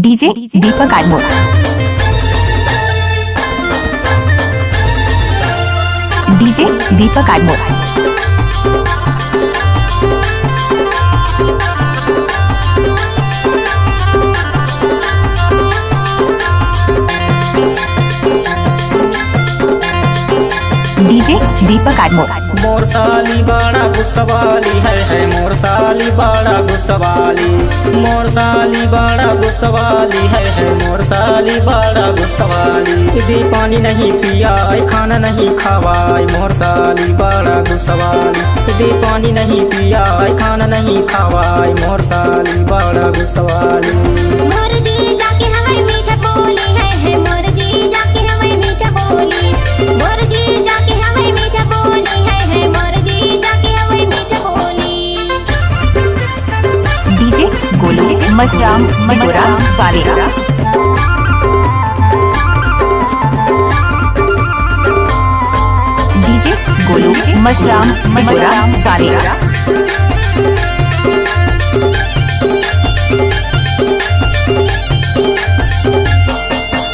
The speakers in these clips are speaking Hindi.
डीजे दीपक आडमोर, डीजे दीपक आडमोर, डीजे दीपक आडमोर। मोर साली बड़ा गुस्सवाली है मोर साली बड़ा गुस्सवाली, मोर साली बड़ा गुस्सवाली है मोर साली बड़ा गुस्सवाली। यदि पानी नहीं पिया खाना नहीं खावाई, मोर साली बड़ा गुस्सवाली। यदि पानी नहीं पिया खाना नहीं खावाई, मोर साली बड़ा गुस्सवाली। मोर जी जाके हमें मीठा बोली है मोर जी जाके हमें मीठा बोली, मोर जी जाके हमें मीठा बोली है मोर जी जाके हमें मीठा बोली। डीजे गोलू मसराम मजोरा पारेगा, डीजे गोलू मसराम मजोरा पारेगा।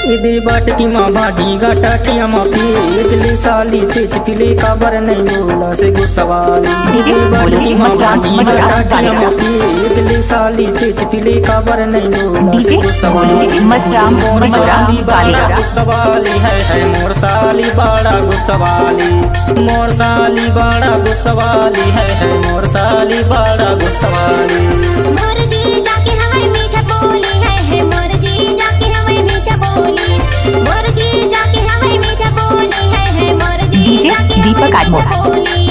यदि बाटकी माँ बाजी गाटिया माँ पिछली साली पिछली खबर नहीं बोला से गुस्सवाली। यदि बाटकी माँ बाजी गाटिया माँ पिछली साली पिछली खबर नहीं बोला से गुस्सवाली। मोर साली बड़ा गुस्सवाली है मोर साली बड़ा गुस्सवाली, मोर साली बड़ा गुस्सवाली है मोर साली बड़ा गुस्सवाली। मोर जी जाके हमें मीठा बोली है मोर जी जाके हमें मीठा बोली, मोर जी जाके हमें मीठा बोली है मोर जी डीजे जाके दीपक हमें आडमोर। मीठा बोली।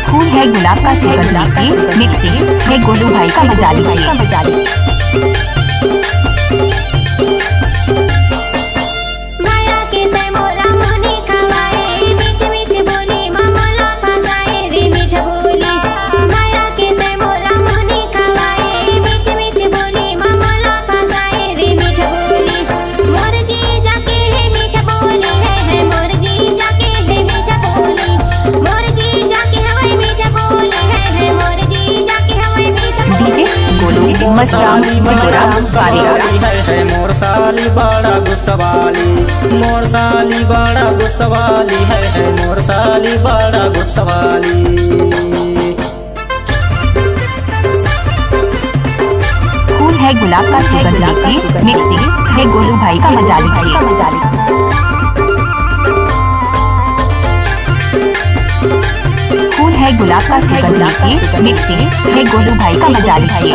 फूल है गुलाब का सुगंध लीजिए, मिक्सी है गोलू भाई का मजा लीजिए। माया के तय मोरा मोहनी खवाए, मीठ मीठ बोली मामोला फसाए रे मीठ बोली। माया के तय मोरा मोहनी खवाए, मीठ मीठ बोली मामोला फसाए रे मीठ बोली। मोर जी जाके है मीठ बोली है मोर जी जाके है मीठ बोली, मोर जी जाके हमें मीठ बोली है मोर जी जाके हमें मीठ डीजे बोली। गोलू मसराम मजोरा पारेगा, है मोर साली बड़ा गुस्सवाली, मोर साली बड़ा गुस्सवाली है मोर साली बड़ा गुस्सवाली। फूल है गुलाब का सुगंध लीजिए, मिक्सी है गोलू भाई का मजा लीजिए। फूल है गुलाब का सुगंध लीजिए, मिक्सी है गोलू भाई का मजा लीजिए।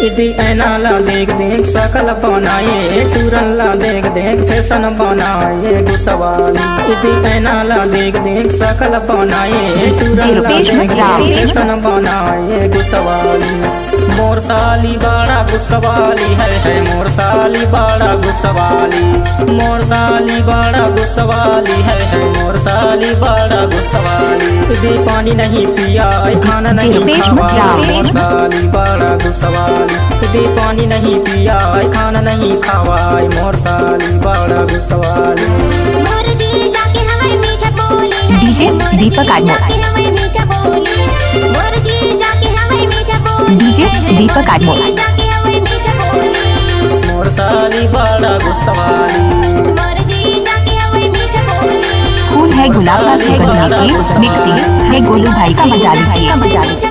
यदि ऐना ला देख देख सकल बनाए, टूरन ला देख देख फैशन बनाए गुस्सवाली। यदि ऐना ला देख देख सकल बनाए, टूरन ला देख देख फैशन बनाए गुस्सवाली। मोर साली बड़ा गुस्सवाली है मोर साली बड़ा गुस्सवाली, मोर साली बड़ा गुस्सवाली है मोर साली बड़ा गुस्सवाली। यदि पानी नहीं पिया खाना नहीं खावा, मोर साली बड़ा गुस्सवाली। यदि पानी नहीं पिया खाना नहीं खावा, मोर साली बड़ा गुस्सवाली। मोर जी जाके हमें मीठा बोली है डीजे मोर जी दीपक आडमोर। जाके हमें मीठा बोली, मोर जी जाके हमें मीठा बोली डीजे है दीपक आडमोर। मोर जी जाके हमें मीठा बोली। मोर साली बड़ा गुस्सवाली, मोर जी जाके हमें मीठा बोली। फूल है गुलाब का सुगंध लीजिए, मिक्सी है गोलू भाई का मजा लीजिए। मीठा